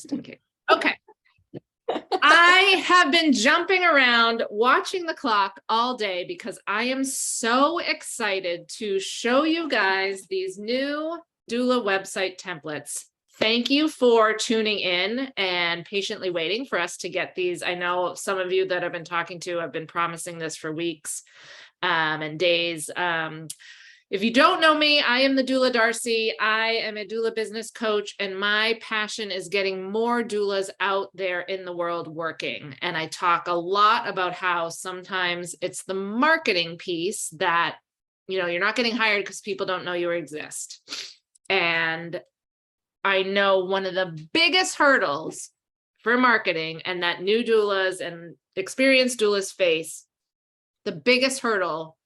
just in case. Okay. I have been jumping around watching the clock all day because I am so excited to show you guys these new doula website templates. Thank you for tuning in and patiently waiting for us to get these. I know some of you that I've been talking to have been promising this for weeks and days. If you don't know me, I am the Doula Darcy. I am a doula business coach, and my passion is getting more doulas out there in the world working. And I talk a lot about how sometimes it's the marketing piece that, you're not getting hired because people don't know you exist. And I know one of the biggest hurdles for marketing, and that new doulas and experienced doulas face, the biggest hurdle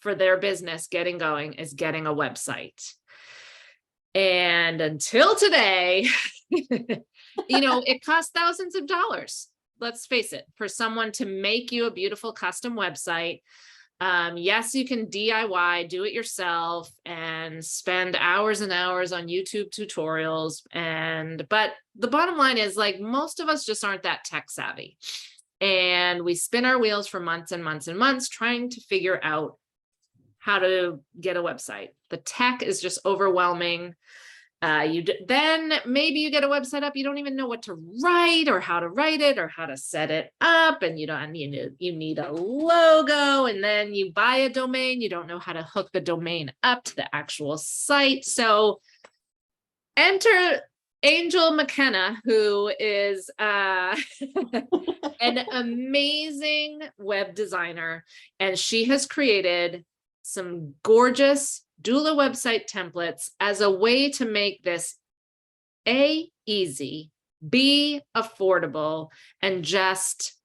for their business getting going is getting a website. And until today, it costs thousands of dollars. Let's face it, for someone to make you a beautiful custom website. Yes, you can DIY, do it yourself, and spend hours and hours on YouTube tutorials. But the bottom line is, like, most of us just aren't that tech savvy. And we spin our wheels for months and months and months trying to figure out how to get a website. The tech is just overwhelming. Then maybe you get a website up, you don't even know what to write or how to write it or how to set it up, and you need a logo, and then you buy a domain, you don't know how to hook the domain up to the actual site. So enter Angel McKenna, who is an amazing web designer, and she has created some gorgeous doula website templates as a way to make this A, easy, B, affordable, and just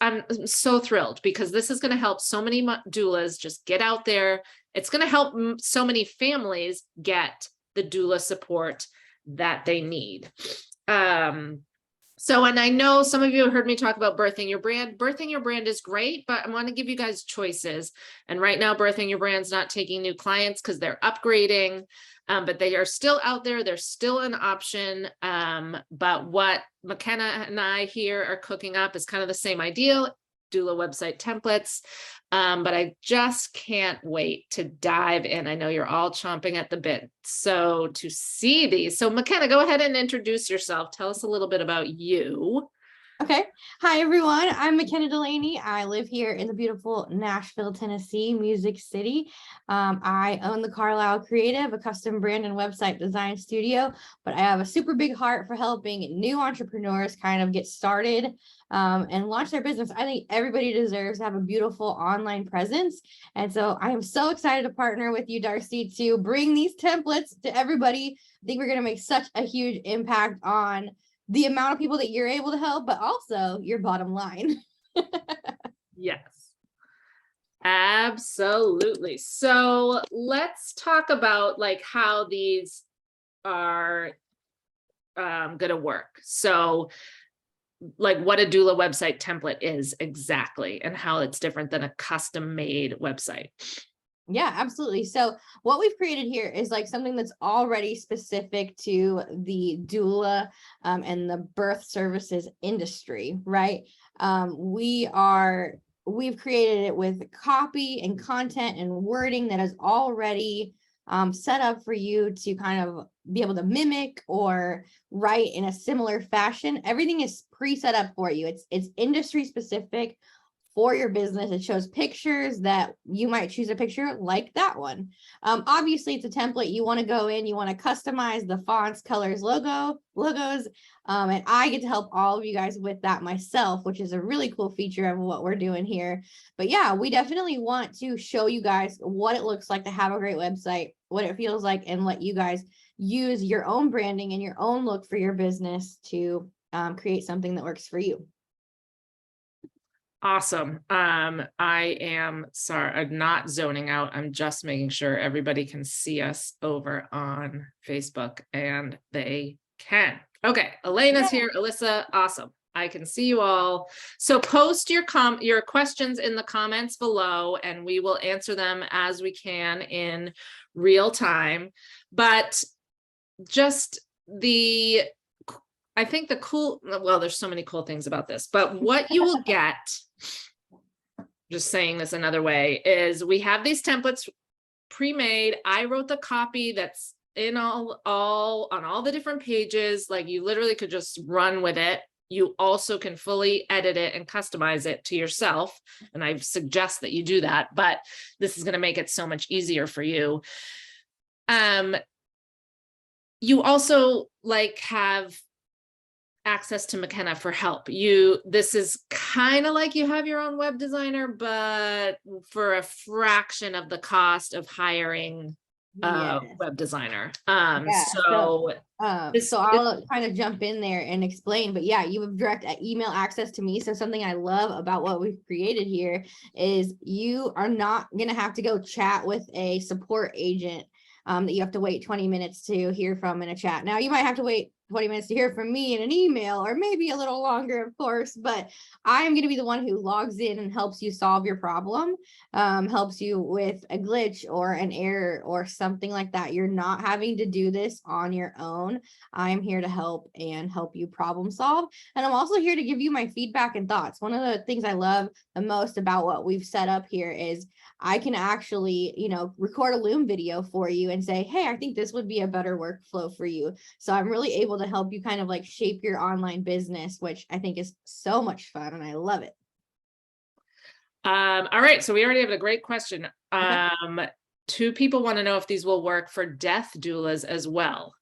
I'm so thrilled because this is going to help so many doulas just get out there. It's going to help so many families get the doula support that they need. And I know some of you have heard me talk about birthing your brand. Birthing your brand is great, but I want to give you guys choices. And right now, birthing your brand's not taking new clients because they're upgrading, but they are still out there. They're still an option. But what McKenna and I here are cooking up is kind of the same idea, doula website templates. But I just can't wait to dive in. I know you're all chomping at the bit. So to see these. So McKenna, go ahead and introduce yourself. Tell us a little bit about you. Okay. Hi, everyone. I'm McKenna Delaney. I live here in the beautiful Nashville, Tennessee, Music City. I own the Carlisle Creative, a custom brand and website design studio, but I have a super big heart for helping new entrepreneurs kind of get started and launch their business. I think everybody deserves to have a beautiful online presence. And so I am so excited to partner with you, Darcy, to bring these templates to everybody. I think we're going to make such a huge impact on the amount of people that you're able to help, but also your bottom line. Yes, absolutely. So let's talk about how these are going to work. So what a doula website template is exactly, and how it's different than a custom made website. Yeah, absolutely. So what we've created here is something that's already specific to the doula and the birth services industry, right? We've created it with copy and content and wording that is already set up for you to kind of be able to mimic or write in a similar fashion. Everything is pre-set up for you. It's industry specific for your business. It shows pictures that you might choose a picture like that one. Obviously, it's a template. You want to go in, you want to customize the fonts, colors, logos, and I get to help all of you guys with that myself, which is a really cool feature of what we're doing here. But yeah, we definitely want to show you guys what it looks like to have a great website, what it feels like, and let you guys use your own branding and your own look for your business to create something that works for you. Awesome. I am sorry, I'm not zoning out. I'm just making sure everybody can see us over on Facebook, and they can. Okay, Elena's here. Alyssa, awesome. I can see you all. So post your questions in the comments below, and we will answer them as we can in real time. But just the I think well, there's so many cool things about this, but what you will get, just saying this another way, is we have these templates pre-made. I wrote the copy that's in all on all the different pages. Like, you literally could just run with it. You also can fully edit it and customize it to yourself. And I suggest that you do that, but this is going to make it so much easier for you. You also like have access to McKenna for help. This is kind of like you have your own web designer, but for a fraction of the cost of hiring a web designer. So I'll kind of jump in there and explain, but yeah, you have direct email access to me. So something I love about what we've created here is you are not going to have to go chat with a support agent that you have to wait 20 minutes to hear from in a chat. Now, you might have to wait 20 minutes to hear from me in an email, or maybe a little longer, of course, but I am going to be the one who logs in and helps you solve your problem, helps you with a glitch or an error or something like that. You're not having to do this on your own. I'm here to help and help you problem solve. And I'm also here to give you my feedback and thoughts. One of the things I love the most about what we've set up here is I can actually, record a Loom video for you and say, hey, I think this would be a better workflow for you. So I'm really able to help you kind of like shape your online business, which I think is so much fun and I love it. All right. So we already have a great question. Okay. 2 people want to know if these will work for death doulas as well.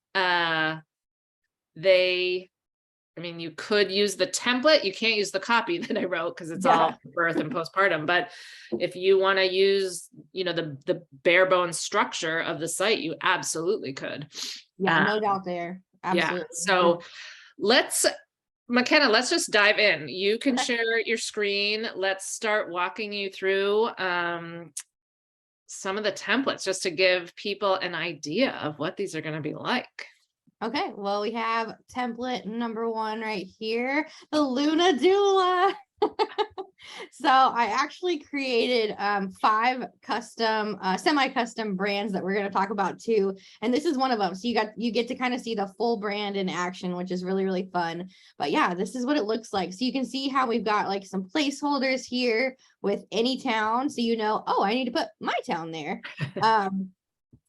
You could use the template. You can't use the copy that I wrote because it's all birth and postpartum. But if you want to use, the bare bones structure of the site, you absolutely could. Yeah, no doubt there. Absolutely. Yeah. So McKenna, let's just dive in. You can share your screen. Let's start walking you through some of the templates just to give people an idea of what these are going to be like. Okay, well, we have template number 1 right here, the Luna Doula. So I actually created 5 custom, semi-custom brands that we're going to talk about too. And this is one of them. So you get to kind of see the full brand in action, which is really, really fun. But yeah, this is what it looks like. So you can see how we've got like some placeholders here with any town. So oh, I need to put my town there. And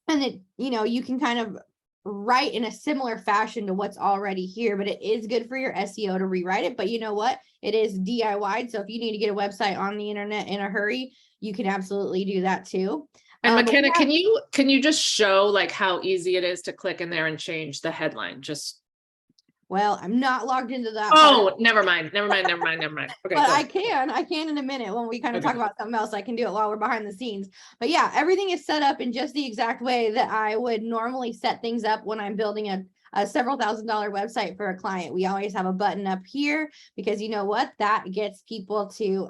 it, you can kind of write in a similar fashion to what's already here, but it is good for your SEO to rewrite it. But you know what? It is DIY. So if you need to get a website on the internet in a hurry, you can absolutely do that too. And McKenna, can you just show like how easy it is to click in there and change the headline? Well, I'm not logged into that. Oh, never mind. Okay. But I can in a minute when we kind of talk about something else. I can do it while we're behind the scenes. But yeah, everything is set up in just the exact way that I would normally set things up when I'm building a several $1,000 website for a client. We always have a button up here because you know what? That gets people to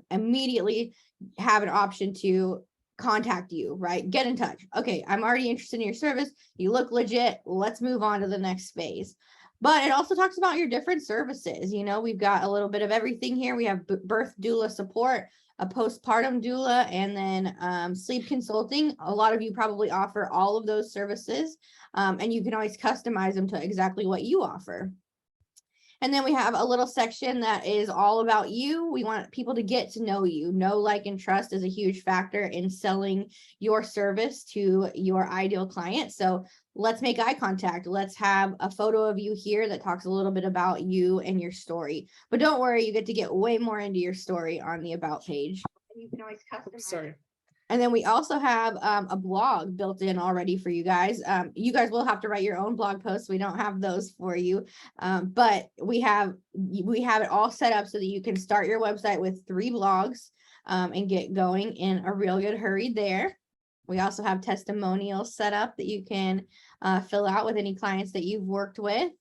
immediately have an option to contact you, right? Get in touch. Okay, I'm already interested in your service. You look legit. Let's move on to the next phase. But it also talks about your different services. We've got a little bit of everything here. We have birth doula support, a postpartum doula, and then sleep consulting. A lot of you probably offer all of those services, and you can always customize them to exactly what you offer. And then we have a little section that is all about you. We want people to get to know you. Know, like, and trust is a huge factor in selling your service to your ideal client. So let's make eye contact. Let's have a photo of you here that talks a little bit about you and your story. But don't worry, you get to get way more into your story on the about page. And you can always customize. Sorry. And then we also have a blog built in already for you guys. You guys will have to write your own blog posts. We don't have those for you, but we have it all set up so that you can start your website with 3 blogs and get going in a real good hurry there. We also have testimonials set up that you can fill out with any clients that you've worked with.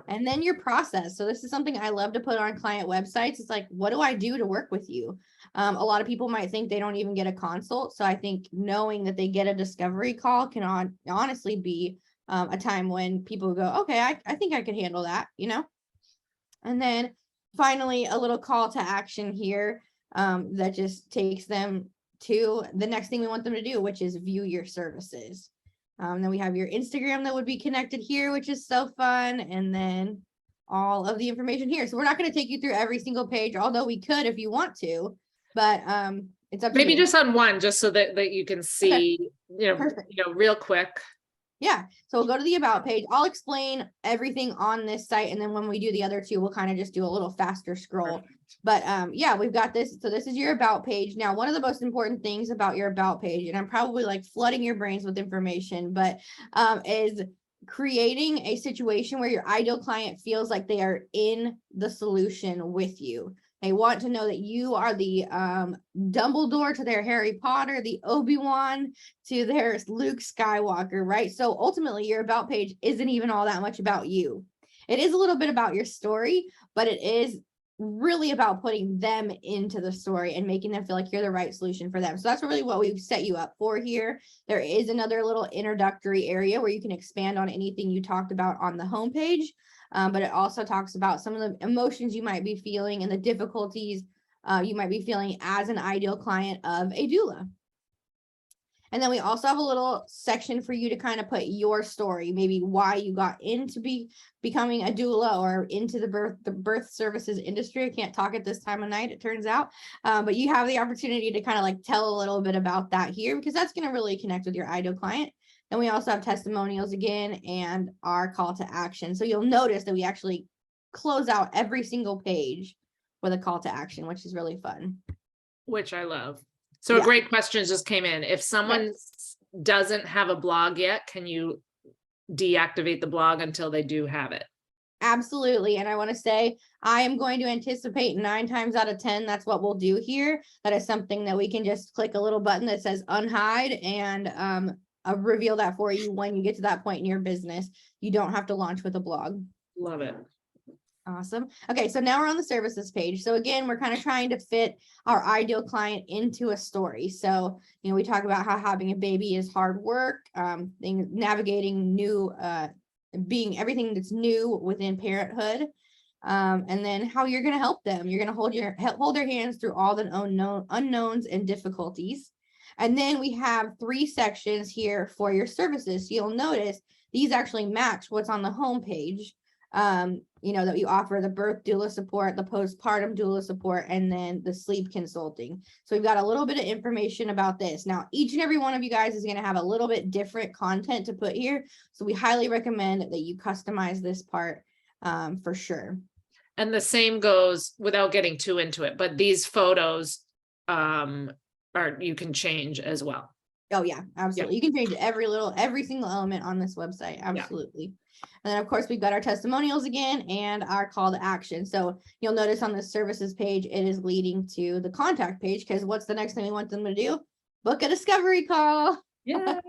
And then your process. So this is something I love to put on client websites. It's like, what do I do to work with you? A lot of people might think they don't even get a consult. So I think knowing that they get a discovery call can honestly be a time when people go, okay, I think I could handle that, And then finally, a little call to action here that just takes them to the next thing we want them to do, which is view your services. Then we have your Instagram that would be connected here, which is so fun. And then all of the information here. So we're not going to take you through every single page, although we could if you want to, but it's up to Maybe you. just on one, just so that you can see, Perfect. real quick. Yeah. So we'll go to the about page. I'll explain everything on this site. And then when we do the other two, we'll kind of just do a little faster scroll. But yeah, we've got this. So this is your about page. Now, one of the most important things about your about page, and I'm probably like flooding your brains with information, but is creating a situation where your ideal client feels like they are in the solution with you. They want to know that you are the Dumbledore to their Harry Potter, the Obi-Wan to their Luke Skywalker, right? So ultimately, your about page isn't even all that much about you. It is a little bit about your story, but it is really about putting them into the story and making them feel like you're the right solution for them. So that's really what we've set you up for here. There is another little introductory area where you can expand on anything you talked about on the homepage. But it also talks about some of the emotions you might be feeling and the difficulties you might be feeling as an ideal client of a doula. And then we also have a little section for you to kind of put your story, maybe why you got into becoming a doula or into the birth services industry. I can't talk at this time of night, it turns out. But you have the opportunity to kind of like tell a little bit about that here, because that's going to really connect with your ideal client. Then we also have testimonials again and our call to action. So you'll notice that we actually close out every single page with a call to action, which is really fun. Which I love. So Yeah. a great question just came in. If someone doesn't have a blog yet, can you deactivate the blog until they do have it? Absolutely. And I want to say, I am going to anticipate 9 times out of 10, that's what we'll do here. That is something that we can just click a little button that says unhide and I'll reveal that for you when you get to that point in your business. You don't have to launch with a blog. Love it. Awesome. Okay, so now we're on the services page. So again, we're kind of trying to fit our ideal client into a story. So, we talk about how having a baby is hard work, navigating new, being everything that's new within parenthood, and then how you're going to help them. You're going to hold their hands through all the unknowns and difficulties. And then we have 3 sections here for your services. So you'll notice these actually match what's on the home page. That you offer the birth doula support, the postpartum doula support, and then the sleep consulting. So we've got a little bit of information about this. Now, each and every one of you guys is going to have a little bit different content to put here. So we highly recommend that you customize this part for sure. And the same goes, without getting too into it, but these photos you can change as well. Oh yeah, absolutely. You can change every single element on this website. Absolutely. And then of course we've got our testimonials again and our call to action. So you'll notice on the services page, it is leading to the contact page, because what's the next thing we want them to do? Book a discovery call. Yeah.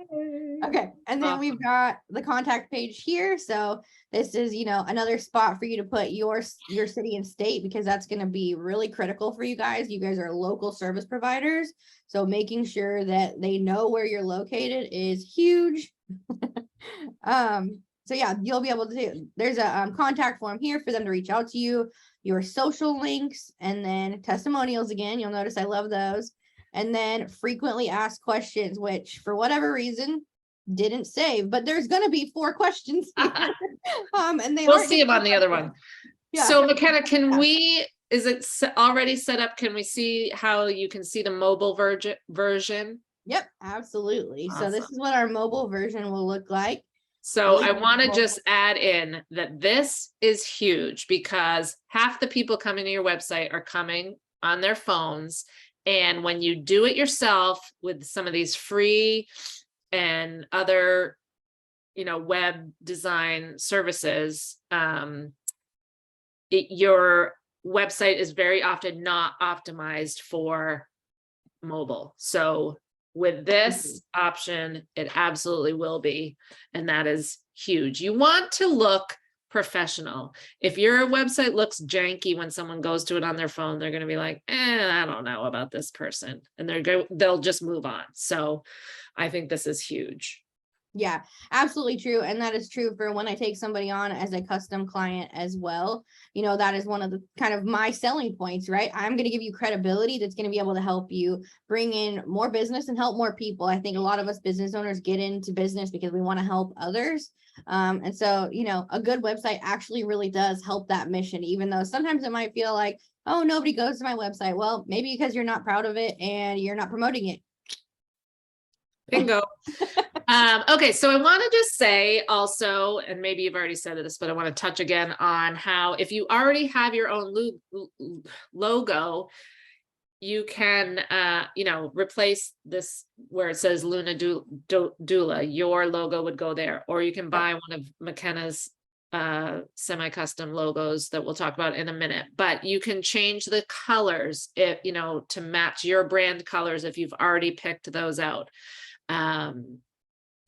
Okay. And then we've got the contact page here. So this is, another spot for you to put your city and state, because that's going to be really critical for you guys. You guys are local service providers. So making sure that they know where you're located is huge. So yeah, you'll be able to there's a contact form here for them to reach out to you, your social links, and then testimonials again. You'll notice I love those. And then frequently asked questions, which for whatever reason didn't save, but there's going to be 4 questions here. And we'll see them on the other one. Yeah. So McKenna, is it already set up? Can we see how you can see the mobile version? Yep, absolutely. Awesome. So this is what our mobile version will look like. So I want to just add in that this is huge, because half the people coming to your website are coming on their phones. And when you do it yourself with some of these free and other, web design services, your website is very often not optimized for mobile. So with this option, it absolutely will be. And that is huge. You want to look professional. If your website looks janky when someone goes to it on their phone, they're going to be like, I don't know about this person. And they'll just move on. So I think this is huge. Yeah, absolutely true. And that is true for when I take somebody on as a custom client as well. You know, that is one of the kind of my selling points, right? I'm going to give you credibility that's going to be able to help you bring in more business and help more people. I think a lot of us business owners get into business because we want to help others. And so, you know, a good website actually really does help that mission, even though sometimes it might feel like, oh, nobody goes to my website. Well, maybe because you're not proud of it and you're not promoting it. Bingo. Okay, so I want to just say also, and maybe you've already said this, but I want to touch again on how if you already have your own logo, you can, you know, replace this where it says Luna Doula, your logo would go there, or you can buy one of McKenna's semi-custom logos that we'll talk about in a minute, but you can change the colors if, you know, to match your brand colors if you've already picked those out.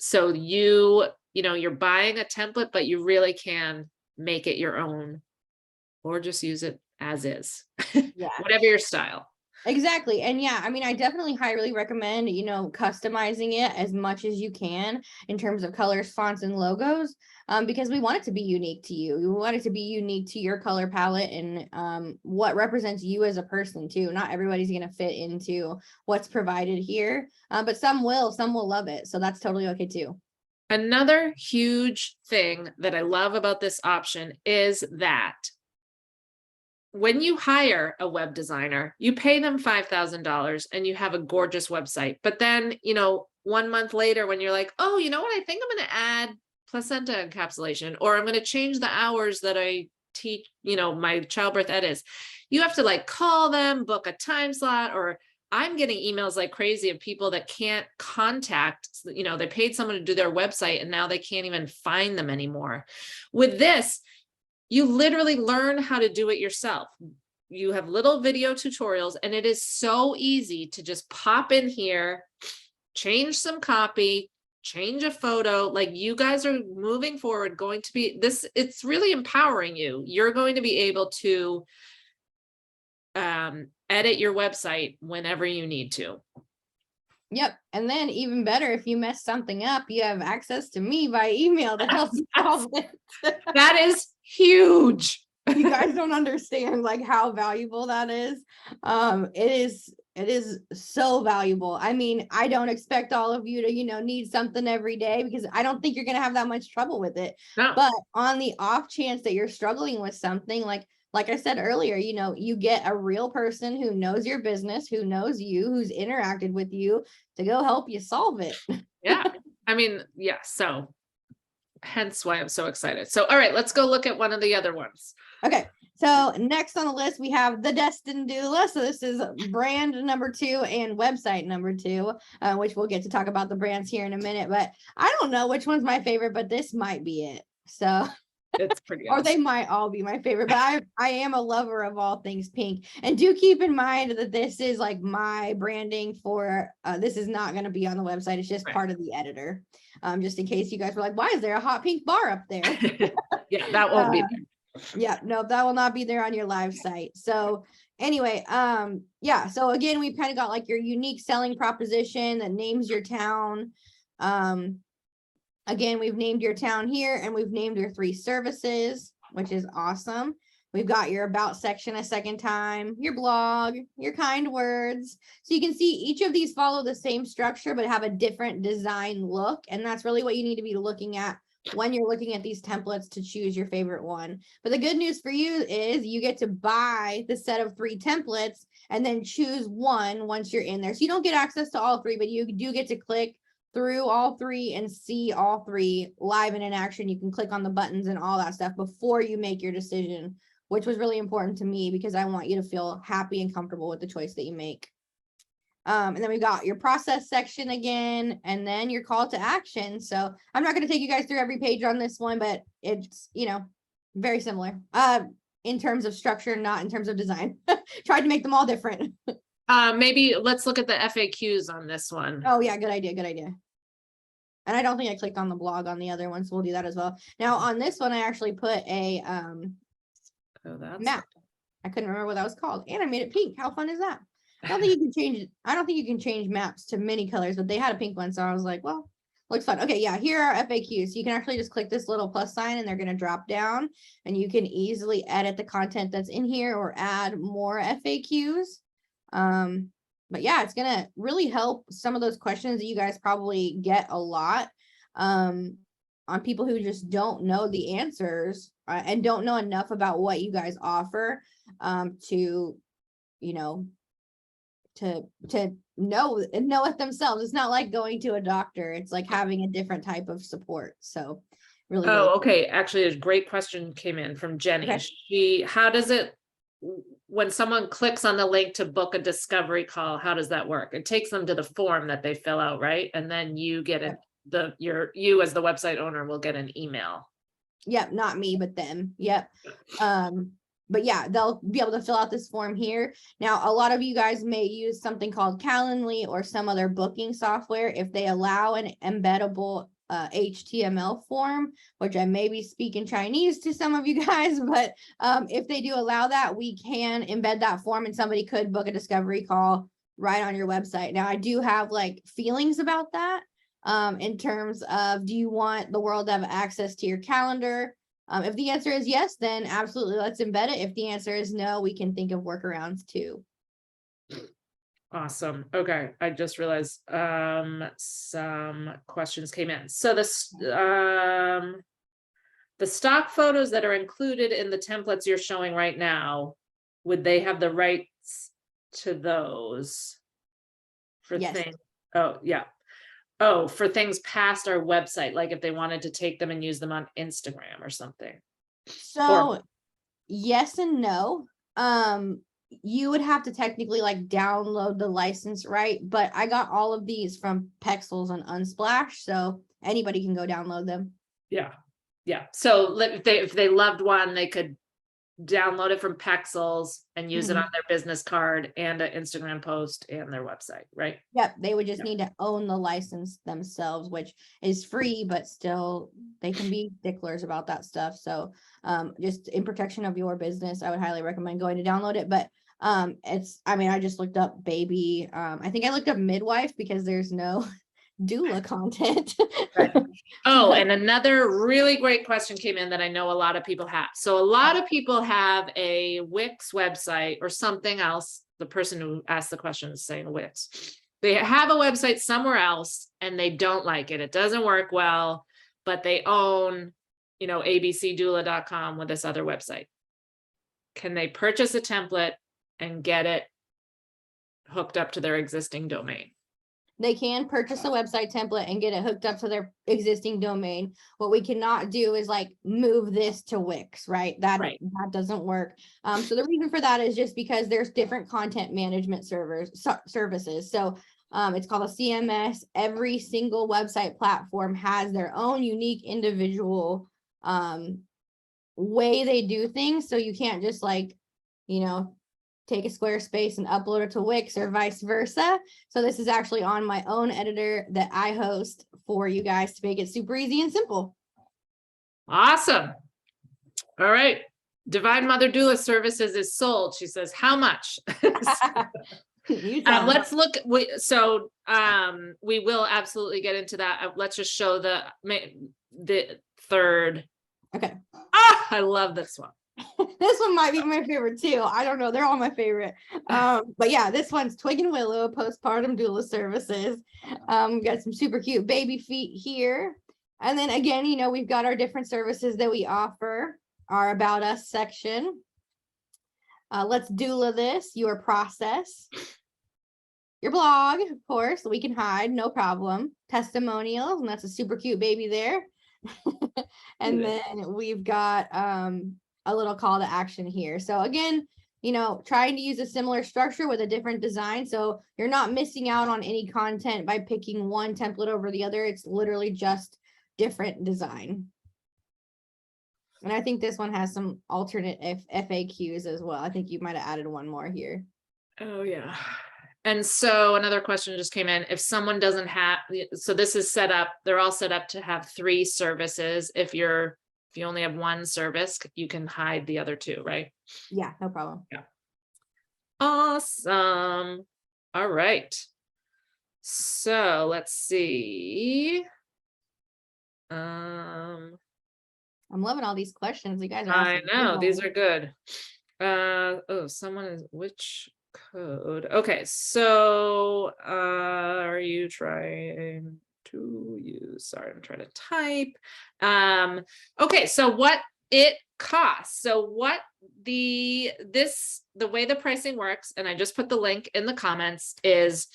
So you know, you're buying a template, but you really can make it your own or just use it as is, whatever your style. Exactly. And yeah, I mean, I definitely highly recommend, you know, customizing it as much as you can in terms of colors, fonts, and logos, because we want it to be unique to you. We want it to be unique to your color palette and what represents you as a person too. Not everybody's going to fit into what's provided here, but some will love it. So that's totally okay too. Another huge thing that I love about this option is that when you hire a web designer, you pay them $5,000 and you have a gorgeous website. But then, you know, 1 month later, when you're like, oh, you know what, I think I'm going to add placenta encapsulation, or I'm going to change the hours that I teach, you know, my childbirth ed is, you have to like call them, book a time slot, or I'm getting emails like crazy of people that can't contact, you know, they paid someone to do their website and now they can't even find them anymore. With this, you literally learn how to do it yourself. You have little video tutorials and it is so easy to just pop in here, change some copy, change a photo. Like, you guys are moving forward, going to be this, it's really empowering you. You're going to be able to edit your website whenever you need to. Yep. And then even better, if you mess something up, you have access to me by email to help you solve it. That is huge. You guys don't understand like how valuable that is. It is so valuable. I mean, I don't expect all of you to, you know, need something every day, because I don't think you're going to have that much trouble with it. No. But on the off chance that you're struggling with something, like I said earlier, you know, you get a real person who knows your business, who knows you, who's interacted with you to go help you solve it. Yeah. I mean, yeah. So hence why I'm so excited. So, all right, let's go look at one of the other ones. Okay. So next on the list, we have the Destined Doula. So this is brand number 2 and website number 2, which we'll get to talk about the brands here in a minute. But I don't know which one's my favorite, but this might be it. So it's pretty or awesome. they might all be my favorite, but I am a lover of all things pink. And do keep in mind that this is like my branding for this is not going to be on the website. It's just part of the editor. Just in case you guys were like, why is there a hot pink bar up there? Yeah, that won't be there. Yeah, no, that will not be there on your live site. So anyway, yeah, so again, we've kind of got like your unique selling proposition that names your town. Again, we've named your town here and we've named your 3 services, which is awesome. We've got your about section a second time, your blog, your kind words. So you can see each of these follow the same structure, but have a different design look. And that's really what you need to be looking at when you're looking at these templates to choose your favorite one. But the good news for you is you get to buy the set of 3 templates and then choose one once you're in there. So you don't get access to all 3, but you do get to click through all 3 and see all 3 live and in action. You can click on the buttons and all that stuff before you make your decision, which was really important to me because I want you to feel happy and comfortable with the choice that you make. And then we got your process section again, and then your call to action. So I'm not going to take you guys through every page on this one, but it's, you know, very similar in terms of structure, not in terms of design. Tried to make them all different. Maybe let's look at the FAQs on this one. Oh yeah, good idea, good idea. And I don't think I clicked on the blog on the other one, so we'll do that as well. Now on this one, I actually put a map. I couldn't remember what that was called, and I made it pink. How fun is that? I don't think you can change it. I don't think you can change maps to many colors, but they had a pink one, so I was like, well, looks fun. Okay, yeah, here are FAQs. You can actually just click this little plus sign and they're going to drop down, and you can easily edit the content that's in here or add more FAQs. But yeah, it's going to really help some of those questions that you guys probably get a lot on people who just don't know the answers and don't know enough about what you guys offer to, you know, to know it themselves. It's not like going to a doctor. It's like having a different type of support. So really, really Oh, okay. Actually, a great question came in from Jenny. Okay. How does it, when someone clicks on the link to book a discovery call, how does that work? It takes them to the form that they fill out, right? And then you get you as the website owner will get an email. Yep, not me, but them. Yep. But yeah, they'll be able to fill out this form here. Now, a lot of you guys may use something called Calendly or some other booking software. If they allow an embeddable HTML form, which I may be speaking Chinese to some of you guys, but if they do allow that, we can embed that form and somebody could book a discovery call right on your website. Now, I do have like feelings about that in terms of, do you want the world to have access to your calendar? If the answer is yes, then absolutely let's embed it. If the answer is no, we can think of workarounds too. Awesome. Okay. I just realized some questions came in. So the stock photos that are included in the templates you're showing right now, would they have the rights to those for things? Oh, yeah. Oh, for things past our website, like if they wanted to take them and use them on Instagram or something. So yes and no. You would have to technically like download the license, right? But I got all of these from Pexels and Unsplash, so anybody can go download them. Yeah. Yeah. So if they loved one, they could download it from Pexels and use it on their business card and an Instagram post and their website, right? Yep, they would just need to own the license themselves, which is free, but still they can be sticklers about that stuff. So just in protection of your business, I would highly recommend going to download it. But I just looked up baby. I think I looked up midwife because there's no doula content. Right. Oh, and another really great question came in that I know a lot of people have. So a lot of people have a Wix website or something else. The person who asked the question is saying Wix. They have a website somewhere else and they don't like it. It doesn't work well, but they own, abcdoula.com with this other website. Can they purchase a template and get it hooked up to their existing domain? They can purchase a website template and get it hooked up to their existing domain. What we cannot do is like move this to Wix, right? That doesn't work. So the reason for that is just because there's different content management services. So it's called a CMS. Every single website platform has their own unique individual way they do things. So you can't just like, take a Squarespace and upload it to Wix or vice versa. So this is actually on my own editor that I host for you guys to make it super easy and simple. Awesome. All right. Divine Mother Doula Services is sold. She says, how much? Let's look. We will absolutely get into that. Let's just show the third. Okay. I love this one. This one might be my favorite too. I don't know. They're all my favorite. But yeah, this one's Twig and Willow postpartum doula services. We've got some super cute baby feet here. And then again, we've got our different services that we offer, our About Us section. Let's doula this, your process. Your blog, of course, we can hide, no problem. Testimonials, and that's a super cute baby there. And then we've got a little call to action here. So again, trying to use a similar structure with a different design. So you're not missing out on any content by picking one template over the other. It's literally just different design. And I think this one has some alternate FAQs as well. I think you might have added one more here. Oh, yeah. And so another question just came in. If someone doesn't have, so this is set up, they're all set up to have 3 services. If you only have one service, you can hide the other 2, right? Yeah, no problem. Yeah. Awesome. All right. So let's see. I'm loving all these questions. You guys are I asking know, good these ones. are good. Oh, someone is, which code? Okay, so are you trying to use, sorry, I'm trying to type. Okay, so what it costs. So what the way the pricing works, and I just put the link in the comments, is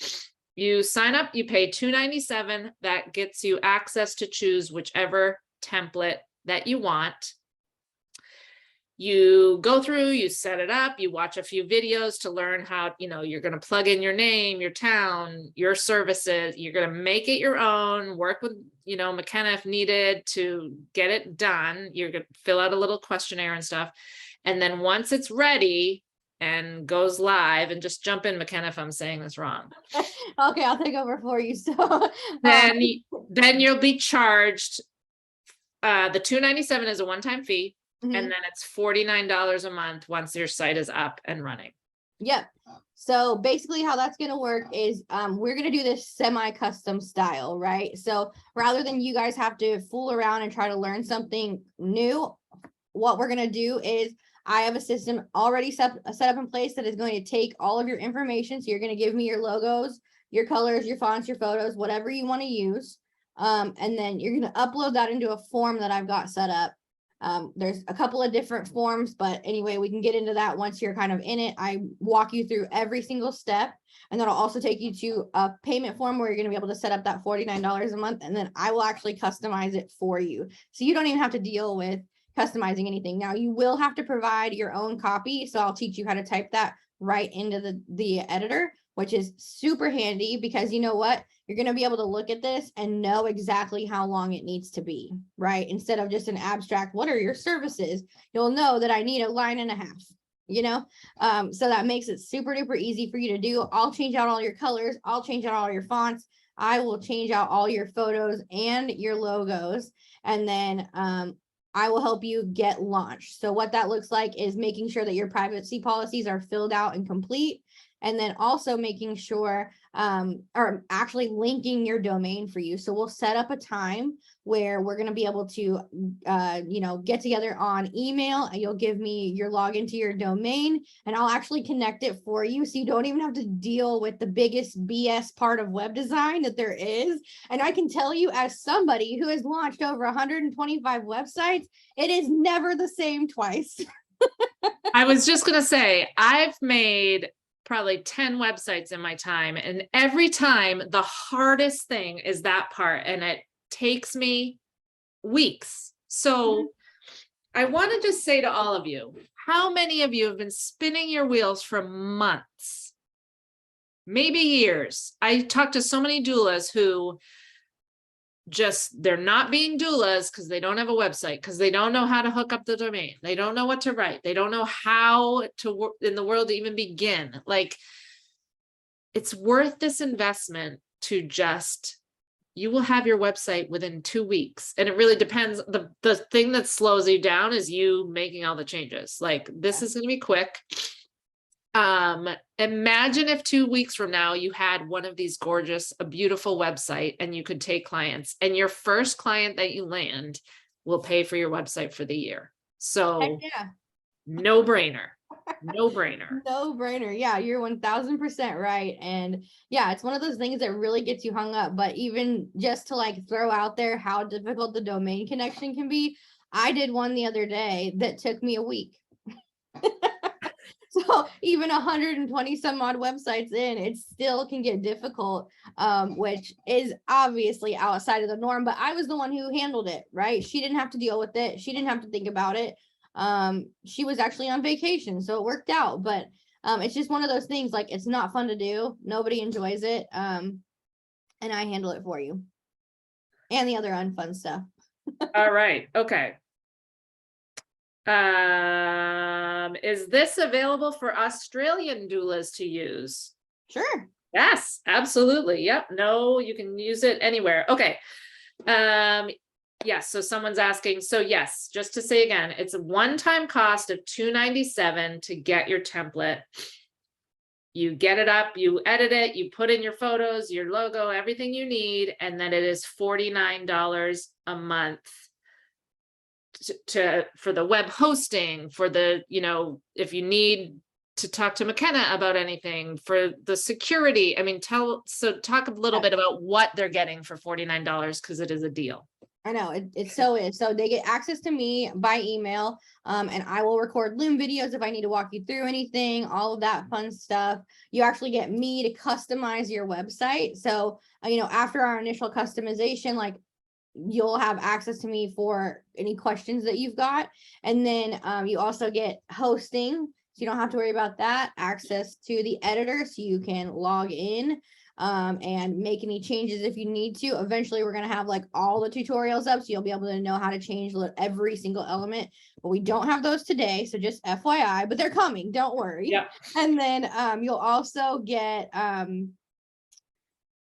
you sign up, you pay $297. That gets you access to choose whichever template that you want. You go through, you set it up, you watch a few videos to learn how, you're going to plug in your name, your town, your services. You're going to make it your own, work with, McKenna if needed to get it done. You're going to fill out a little questionnaire and stuff. And then once it's ready and goes live, and just jump in, McKenna, if I'm saying this wrong. Okay, I'll take over for you. So then you'll be charged. The $297 is a one-time fee. And then it's $49 a month once your site is up and running. Yep. So basically how that's going to work is we're going to do this semi-custom style, right? So rather than you guys have to fool around and try to learn something new, what we're going to do is I have a system already set up in place that is going to take all of your information. So you're going to give me your logos, your colors, your fonts, your photos, whatever you want to use. And then you're going to upload that into a form that I've got set up. There's a couple of different forms, but anyway, we can get into that once you're kind of in it. I walk you through every single step, and that'll also take you to a payment form where you're going to be able to set up that $49 a month, and then I will actually customize it for you. So you don't even have to deal with customizing anything. Now you will have to provide your own copy. So I'll teach you how to type that right into the editor, which is super handy because you know what? You're going to be able to look at this and know exactly how long it needs to be, right? Instead of just an abstract, what are your services? You'll know that I need a line and a half, so that makes it super duper easy for you to do. I'll change out all your colors. I'll change out all your fonts. I will change out all your photos and your logos. And then, I will help you get launched. So what that looks like is making sure that your privacy policies are filled out and complete. And then also making sure, or actually linking your domain for you. So we'll set up a time where we're going to be able to, get together on email, and you'll give me your login to your domain, and I'll actually connect it for you. So you don't even have to deal with the biggest BS part of web design that there is. And I can tell you, as somebody who has launched over 125 websites, it is never the same twice. I was just going to say, I've made probably 10 websites in my time, and every time the hardest thing is that part, and it takes me weeks. So I want to just say to all of you, how many of you have been spinning your wheels for months, maybe years? I talked to so many doulas who they're not being doulas because they don't have a website, because they don't know how to hook up the domain. They don't know what to write. They don't know how to work in the world to even begin. Like, it's worth this investment to you will have your website within 2 weeks. And it really depends. The thing that slows you down is you making all the changes. Like, this is going to be quick. Imagine if 2 weeks from now you had one of these a beautiful website, and you could take clients, and your first client that you land will pay for your website for the year. So no brainer. No brainer. Yeah, you're 1000% right. And yeah, it's one of those things that really gets you hung up. But even just to throw out there how difficult the domain connection can be, I did one the other day that took me a week. So even 120 some odd websites in, it still can get difficult, which is obviously outside of the norm, but I was the one who handled it, right? She didn't have to deal with it. She didn't have to think about it. She was actually on vacation, so it worked out, but it's just one of those things, it's not fun to do. Nobody enjoys it. And I handle it for you. And the other unfun stuff. All right. Okay. Is this available for Australian doulas to use? Sure. Yes, absolutely. Yep. No, you can use it anywhere. Okay. Yes. So someone's asking. So yes, just to say again, it's a one-time cost of $297 to get your template. You get it up, you edit it, you put in your photos, your logo, everything you need, and then it is $49 a month for the web hosting, for the, if you need to talk to McKenna about anything, for the security. I mean, talk a little bit about what they're getting for $49, because it is a deal. I know it so is. So they get access to me by email, and I will record Loom videos if I need to walk you through anything, all of that fun stuff. You actually get me to customize your website. So, after our initial customization, like, you'll have access to me for any questions that you've got. And then you also get hosting, so you don't have to worry about that. Access to the editor, so you can log in and make any changes if you need to. Eventually, we're going to have like all the tutorials up, so you'll be able to know how to change every single element. But we don't have those today, so just FYI, but they're coming, don't worry. Yeah. And then you'll also get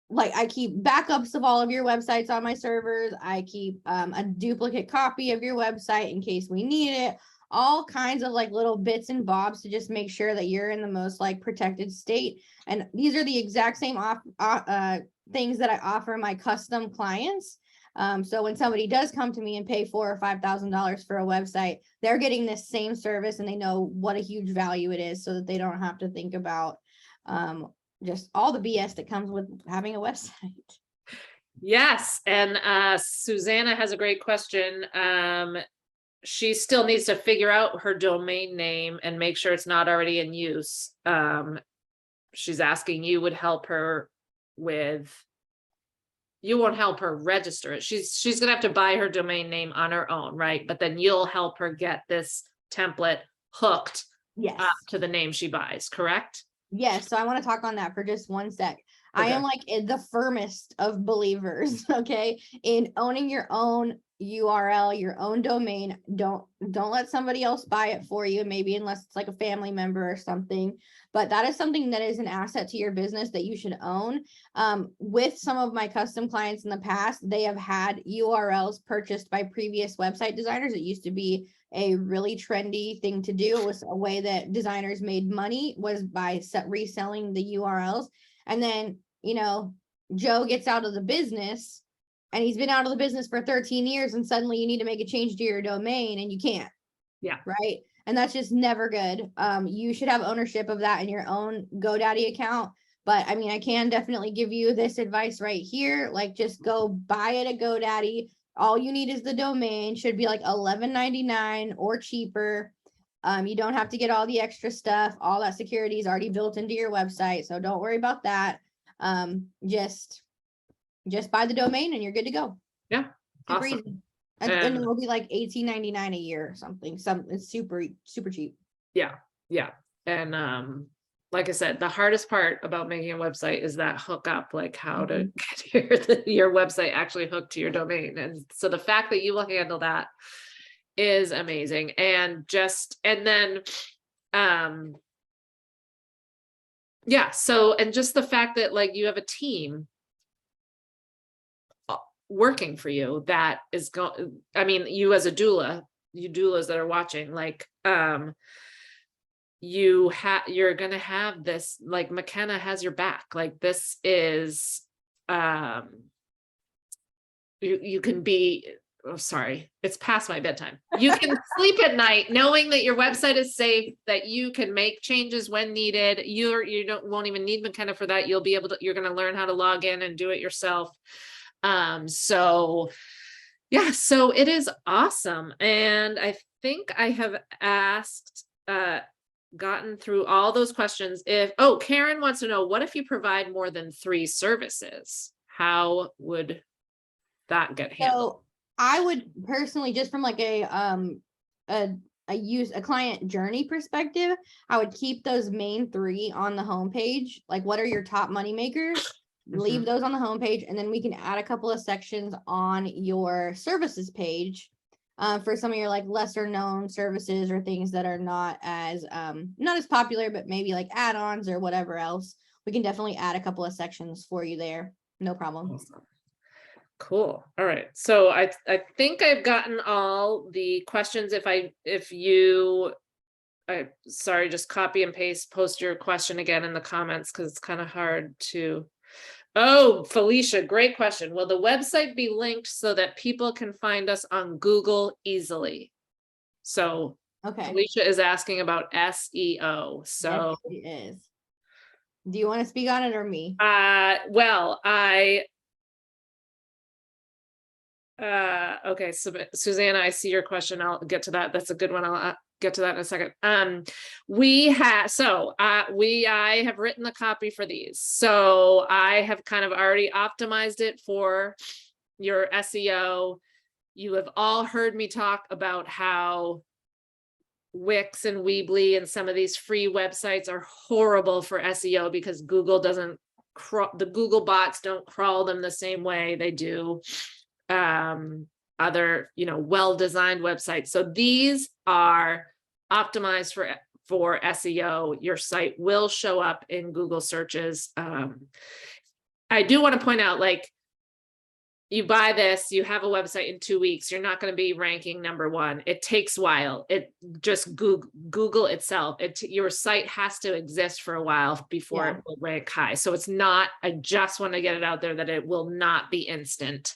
like, I keep backups of all of your websites on my servers. I keep a duplicate copy of your website in case we need it. All kinds of like little bits and bobs to just make sure that you're in the most like protected state. And these are the exact same things that I offer my custom clients. So when somebody does come to me and pay $4,000 or $5,000 for a website, they're getting this same service, and they know what a huge value it is, so that they don't have to think about just all the BS that comes with having a website. Yes. And Susanna has a great question. She still needs to figure out her domain name and make sure it's not already in use. She's asking you would help her you won't help her register it. She's gonna have to buy her domain name on her own, right? But then you'll help her get this template hooked to the name she buys, correct? Yes, so I want to talk on that for just one sec. I am like the firmest of believers, okay, in owning your own URL, your own domain. Don't let somebody else buy it for you, maybe unless it's like a family member or something. But that is something that is an asset to your business that you should own. With some of my custom clients in the past, they have had URLs purchased by previous website designers. It used to be a really trendy thing to do. It was a way that designers made money, was by reselling the URLs. And then, Joe gets out of the business, and he's been out of the business for 13 years, and suddenly you need to make a change to your domain and you can't. Yeah. Right. And that's just never good. You should have ownership of that in your own GoDaddy account. But I mean, I can definitely give you this advice right here. Like, just go buy it at GoDaddy. All you need is the domain. Should be like $11.99 or cheaper. You don't have to get all the extra stuff. All that security is already built into your website, so don't worry about that. Just buy the domain and you're good to go. Yeah. Super Awesome. easy. And it will be like $18.99 a year or something. It's super cheap. Yeah. Yeah. And like I said, the hardest part about making a website is that hookup, like how to get your website actually hooked to your domain. And so the fact that you will handle that is amazing. And then yeah, so, and just the fact that like you have a team working for you that is I mean, you as a doula, you doulas that are watching, like you're gonna have this, like McKenna has your back. Like, this is you can be, oh sorry, it's past my bedtime. You can sleep at night knowing that your website is safe, that you can make changes when needed. Won't even need McKenna for that. You'll be able to, you're going to learn how to log in and do it yourself. So yeah, so it is awesome. And I think I have gotten through all those questions. Karen wants to know, what if you provide more than 3 services? How would that get handled? So I would personally, just from like a client journey perspective, I would keep those main 3 on the homepage. Like, what are your top money makers? Leave those on the homepage, and then we can add a couple of sections on your services page for some of your like lesser known services or things that are not as popular, but maybe like add-ons or whatever else. We can definitely add a couple of sections for you there. No problem. Awesome. Cool. All right. So I think I've gotten all the questions. Sorry, just copy and paste, post your question again in the comments, because it's kind of hard to, Oh, Felicia, great question. Will the website be linked so that people can find us on Google easily? So Okay. Felicia is asking about SEO. Yes, So it is. Do you want to speak on it or me? well, okay, so Susanna, I see your question. I'll get to that. That's a good one. I'll get to that in a second. I have written the copy for these. So I have kind of already optimized it for your SEO. You have all heard me talk about how Wix and Weebly and some of these free websites are horrible for SEO because Google doesn't the Google bots don't crawl them the same way they do other, well-designed websites. So these are optimized for SEO. Your site will show up in Google searches. I do want to point out, like, you buy this, you have a website in 2 weeks, you're not going to be ranking #1. It takes a while. It just Google itself. Your site has to exist for a while before it will rank high. So it's not, I just want to get it out there that it will not be instant.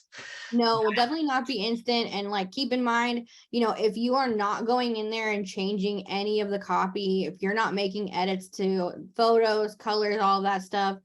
No, it will definitely not be instant. And like, keep in mind, if you are not going in there and changing any of the copy, if you're not making edits to photos, colors, all that stuff,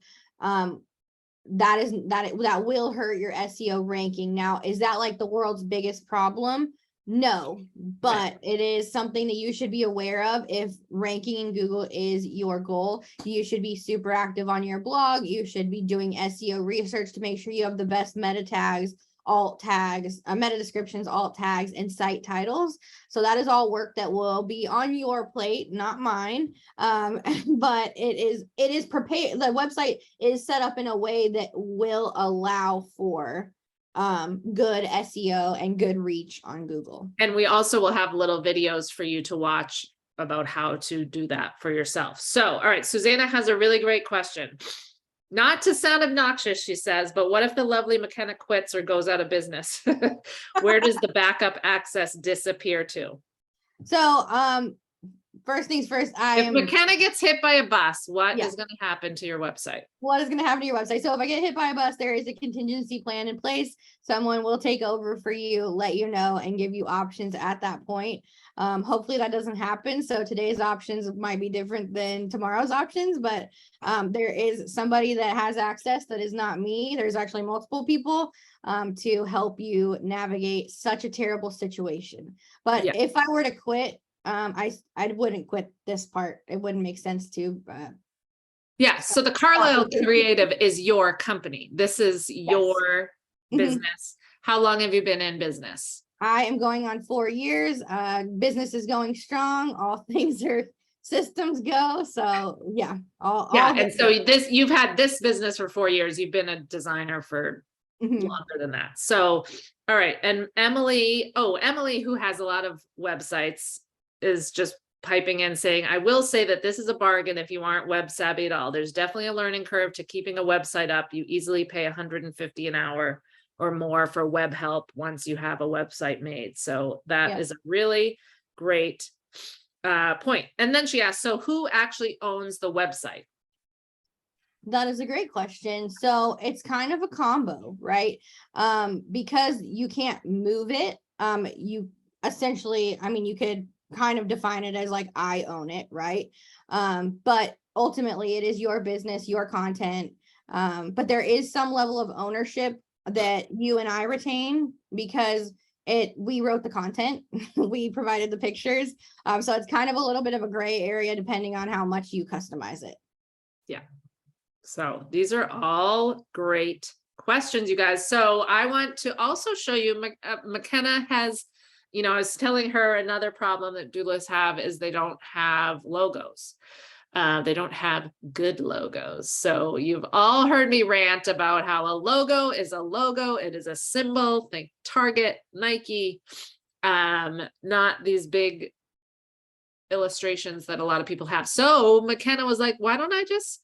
that will hurt your SEO ranking. Now, is that like the world's biggest problem? No, but it is something that you should be aware of. If ranking in Google is your goal, you should be super active on your blog. You should be doing SEO research to make sure you have the best meta tags, alt tags, meta descriptions, alt tags, and site titles. So that is all work that will be on your plate, not mine. But it is prepared. The website is set up in a way that will allow for good SEO and good reach on Google. And we also will have little videos for you to watch about how to do that for yourself. So, all right, Susanna has a really great question. Not to sound obnoxious, she says, but what if the lovely McKenna quits or goes out of business? Where does the backup access disappear to? So, first things first, if McKenna gets hit by a bus, what Yeah. is going to happen to your website? What is going to happen to your website? So if I get hit by a bus, there is a contingency plan in place. Someone will take over for you, let you know, and give you options at that point. Hopefully that doesn't happen. So today's options might be different than tomorrow's options, but there is somebody that has access that is not me. There's actually multiple people to help you navigate such a terrible situation. But if I were to quit, I wouldn't quit this part. It wouldn't make sense to. Yeah. So the Carlisle Creative is your company. This is your business. How long have you been in business? I am going on 4 years. Business is going strong. All things are systems go. So yeah. And so you've had this business for 4 years. You've been a designer for longer than that. So, all right. And Emily, who has a lot of websites, is just piping in saying, I will say that this is a bargain if you aren't web savvy at all. There's definitely a learning curve to keeping a website up. You easily pay $150 an hour or more for web help once you have a website made. So that is a really great point. And then she asked, so who actually owns the website? That is a great question. So it's kind of a combo, right? Because you can't move it. You essentially, you could kind of define it as like, I own it, right? But ultimately it is your business, your content. But there is some level of ownership that you and I retain because we wrote the content, we provided the pictures. So it's kind of a little bit of a gray area depending on how much you customize it. Yeah. So these are all great questions, you guys. So I want to also show you, McKenna has, I was telling her another problem that doulas have is they don't have logos. They don't have good logos. So you've all heard me rant about how a logo is a logo. It is a symbol. Think Target, Nike, not these big illustrations that a lot of people have. So McKenna was like, why don't I just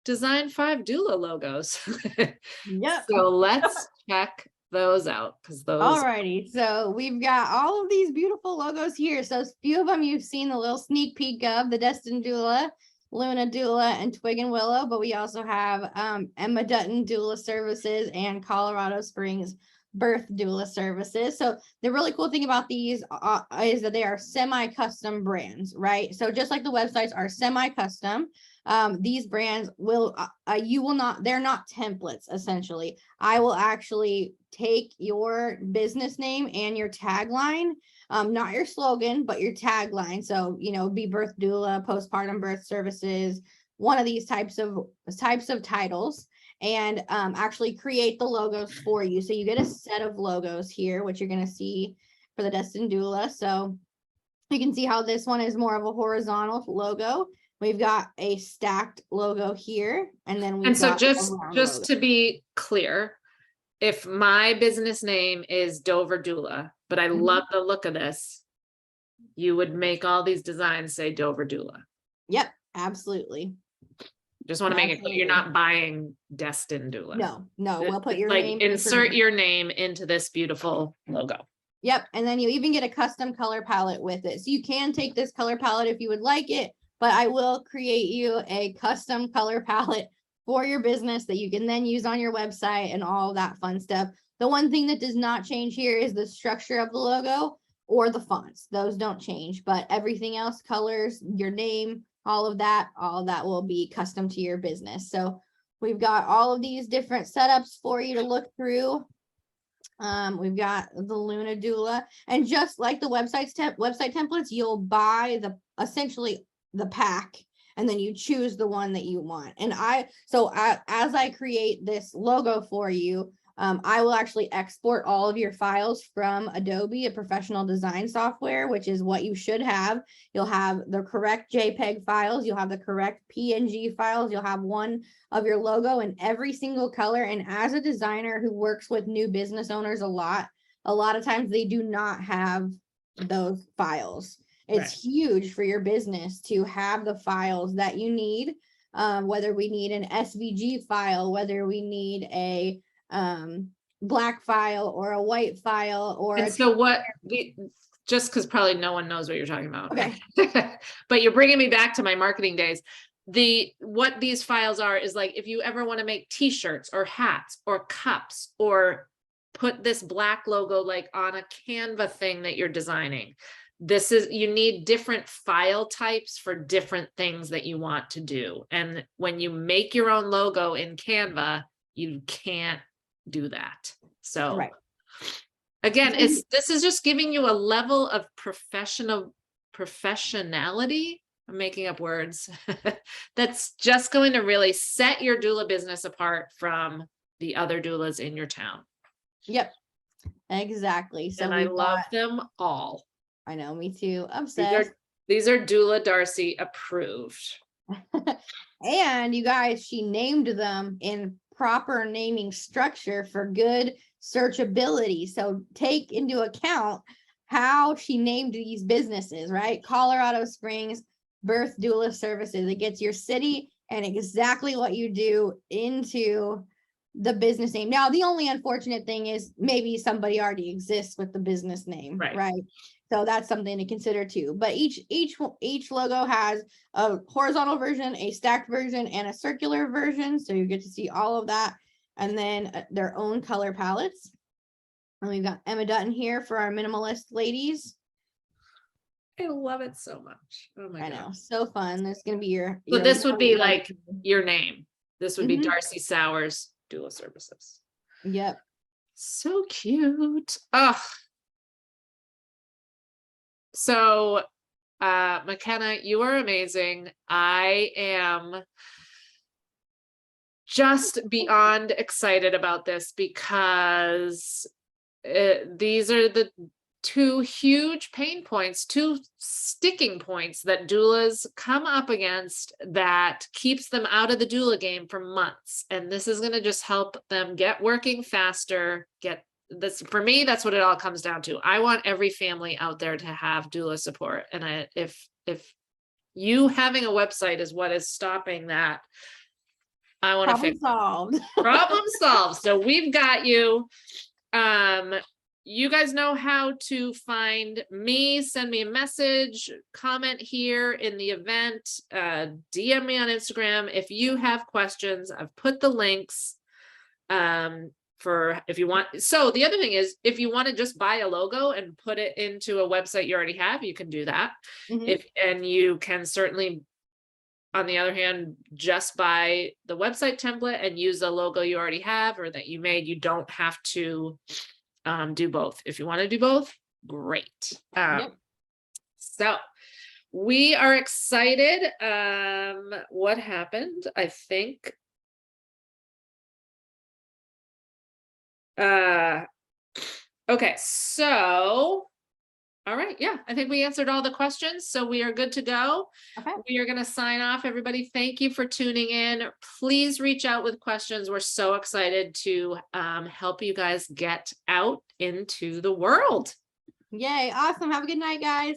design 5 doula logos? So let's check those out, because those. Alrighty, so we've got all of these beautiful logos here. So a few of them you've seen a little sneak peek of. The Destined Doula Luna Doula and Twig and Willow, but we also have Emma Dutton Doula Services and Colorado Springs Birth Doula Services. So the really cool thing about these is that they are semi-custom brands, right? So just like the websites are semi-custom, these brands will, you will not, they're not templates, essentially. I will actually take your business name and your tagline, not your slogan, but your tagline. So, you know, be birth doula, postpartum birth services, one of these types of titles, and actually create the logos for you. So you get a set of logos here, which you're going to see for the Destined Doula. So you can see how this one is more of a horizontal logo. We've got a stacked logo here, and then we've got just to be clear, if my business name is Dover Doula, but I love the look of this, you would make all these designs say Dover Doula. Yep, absolutely. Just want to make it clear you're not buying Destined Doula. No, we'll put your like name. Insert your name into this beautiful logo. Yep, and then you even get a custom color palette with it. So you can take this color palette if you would like it, but I will create you a custom color palette for your business that you can then use on your website and all that fun stuff. The one thing that does not change here is the structure of the logo or the fonts. Those don't change, but everything else, colors, your name, all of that will be custom to your business. So we've got all of these different setups for you to look through. We've got the Luna Doula, and just like the website templates, you'll buy essentially the pack, and then you choose the one that you want. And as I create this logo for you, I will actually export all of your files from Adobe, a professional design software, which is what you should have. You'll have the correct JPEG files. You'll have the correct PNG files. You'll have one of your logo in every single color. And as a designer who works with new business owners a lot of times they do not have those files. It's huge for your business to have the files that you need, whether we need an SVG file, whether we need a black file or a white file, or just because probably no one knows what you're talking about. Okay. But you're bringing me back to my marketing days. What these files are is like, if you ever want to make t-shirts or hats or cups, or put this black logo like on a Canva thing that you're designing, you need different file types for different things that you want to do. And when you make your own logo in Canva, you can't do that. So again, this is just giving you a level of professionality. I'm making up words. That's just going to really set your doula business apart from the other doulas in your town. Yep, exactly. So and I love them all. I know, me too. Obsessed. These are Doula Darcy approved. And you guys, she named them in proper naming structure for good searchability. So take into account how she named these businesses, right? Colorado Springs Birth Doula Services. It gets your city and exactly what you do into the business name. Now, the only unfortunate thing is maybe somebody already exists with the business name, right? So that's something to consider too. But each logo has a horizontal version, a stacked version, and a circular version. So you get to see all of that, and then their own color palettes. And we've got Emma Dutton here for our minimalist ladies. I love it so much. Oh my God. I know, so fun. There's gonna be your so this would be like your name. This would be Darcy Sauers Doula Services. Yep. So cute. Oh. So McKenna, you are amazing. I am just beyond excited about this because these are the two huge pain points, two sticking points that doulas come up against that keeps them out of the doula game for months. And this is going to just help them get working faster, for me, that's what it all comes down to. I want every family out there to have doula support. And if you having a website is what is stopping that, I want to fix solved. Problem solved. So we've got you. you guys know how to find me. Send me a message, comment here in the event, DM me on Instagram if you have questions. I've put the links for if you want. So the other thing is, if you want to just buy a logo and put it into a website you already have, you can do that. And you can certainly, on the other hand, just buy the website template and use the logo you already have or that you made. You don't have to do both. If you want to do both, great. So we are excited. What happened? I think okay, so all right, yeah, I think we answered all the questions, so we are good to go. We are going to sign off, everybody. Thank you for tuning in. Please reach out with questions. We're so excited to help you guys get out into the world. Yay, awesome. Have a good night, guys.